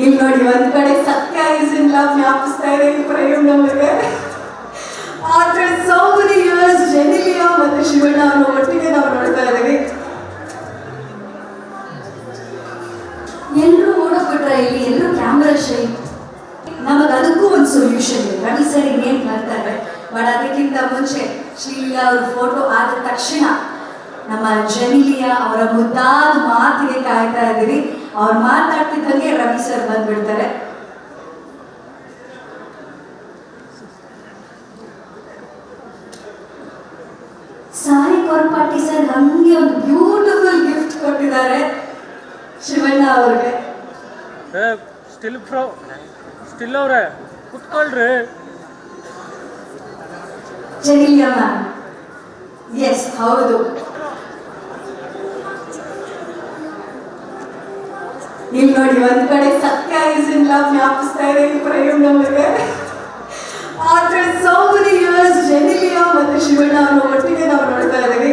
ಇಲ್ಲಿ ನೋಡಿ ಒಂದ್ ಕಡೆ ಸತ್ಯ ಇಸ್ ಇನ್ ಲವ್ ಜ್ಞಾಪಿಸ್ತಾ ಇದೆ ಈ ಪ್ರೇಮ್ ನಮಗೆ. ಆಫ್ಟರ್ ಸೋ ಮೆನಿ ಇಯರ್ಸ್ ಜೆನಿಲಿಯಾ ಮತ್ತು ಶಿವಣ್ಣ ಅವರು ಒಟ್ಟಿಗೆ ನಾವು ನೋಡ್ತಾ ಇದ್ದೀವಿ. ಎಲ್ಲರೂ ಓಡೋಗ್ಬಿಟ್ರೆ ಇಲ್ಲಿ ಎಲ್ಲರೂ ಕ್ಯಾಮ್ರಾ ಶೈ. ನಮಗೆ ಅದಕ್ಕೂ ಒಂದು ಸೊಲ್ಯೂಷನ್ ಇದೆ. ರವಿ ಸರ್ ಇನ್ನೇನು ಬರ್ತಾರೆ, ಬಟ್ ಅದಕ್ಕಿಂತ ಮುಂಚೆ ಶ್ರೀಲೀಲಾ ಅವ್ರ ಫೋಟೋ ಆದ ತಕ್ಷಣ ನಮ್ಮ ಜೆನಿಲಿಯಾ ಅವರ ಮುದ್ದಾದ ಮಾತಿಗೆ ಕಾಯ್ತಾ ಇದ್ದೀವಿ. ಅವ್ರು ಮಾತಾಡ್ತಿದ್ದಂಗೆ ರವಿ ಸರ್ ಬಂದ್ಬಿಡ್ತಾರೆ. ಸಾಯಿ ಕೊರಪಾಟಿ ಸರ್ ನಮಗೆ ಒಂದು ಬ್ಯೂಟಿಫುಲ್ ಗಿಫ್ಟ್ ಕೊಟ್ಟಿದ್ದಾರೆ ಶಿವಣ್ಣ ಅವ್ರಿಗೆ. ಸ್ಟಿಲ್ ಅವ್ರೆ ಕುತ್ಕೊಳ್ರಿ. ಜೆನಿಲಿಯಾ ಮ್ಯಾಮ್, ಎಸ್ ಹೌದು. ಇಲ್ಲಿ ನೋಡಿ ಒಂದ್ ಕಡೆ ಸತ್ಯ ಇಸ್ ಇನ್ ಲವ್ ಜ್ಞಾಪಿಸ್ತಾ ಇದೆ ಈ ಪ್ರೇಮ್ ನಮಗೆ. ಆಫ್ಟರ್ ಸೋ ಮೆನಿ ಇಯರ್ಸ್ ಜೆನಿಲಿಯಾ ಮತ್ತು ಶಿವಣ್ಣ ಅವರು ಒಟ್ಟಿಗೆ ನಾವು ನೋಡ್ತಾ ಇದ್ದೀವಿ.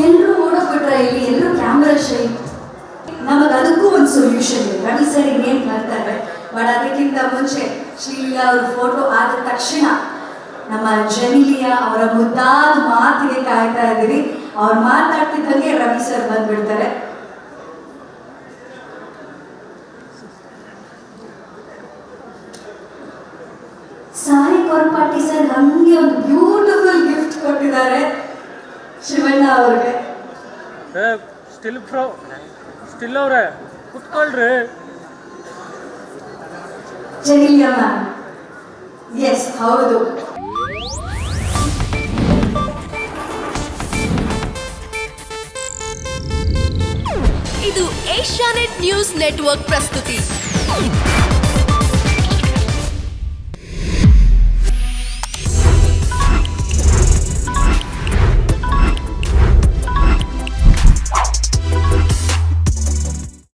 ಎಲ್ಲರೂ ಓಡೋಗ್ಬಿಟ್ರೆ ಇಲ್ಲಿ ಎಲ್ಲರೂ ಕ್ಯಾಮ್ರಾ ಶೈ. ನಮಗೆ ಅದಕ್ಕೂ ಒಂದು ಸೊಲ್ಯೂಷನ್ ಇದೆ. ರವಿ ಸರ್ ಇನ್ನೇನು ಬರ್ತಾರೆ, ಬಟ್ ಅದಕ್ಕಿಂತ ಮುಂಚೆ ಶ್ರೀಲೀಲಾ ಅವ್ರ ಫೋಟೋ ಆದ ತಕ್ಷಣ ನಮ್ಮ ಜೆನಿಲಿಯಾ ಅವರ ಮುದ್ದಾದ ಮಾತಿಗೆ ಕಾಯ್ತಾ ಇದ್ದೀವಿ. ಅವ್ರು ಮಾತಾಡ್ತಿದ್ದಂಗೆ ರವಿ ಸರ್ ಬಂದ್ಬಿಡ್ತಾರೆ. ಸಾಯಿ ಕೊರಪಾಟಿ ಸರ್ ನಮಗೆ ಒಂದು ಬ್ಯೂಟಿಫುಲ್ ಗಿಫ್ಟ್ ಕೊಟ್ಟಿದ್ದಾರೆ ಶಿವಣ್ಣ ಅವ್ರಿಗೆ. ಸ್ಟಿಲ್ ಅವ್ರೆ ಕುತ್ಕೊಳ್ರಿ. ಜೆನಿಲಿಯಾ ಮ್ಯಾಮ್, ಎಸ್ ಹೌದು. ಇದು ಏಷ್ಯಾನೆಟ್ ನ್ಯೂಸ್ ನೆಟ್ವರ್ಕ್ ಪ್ರಸ್ತುತಿ.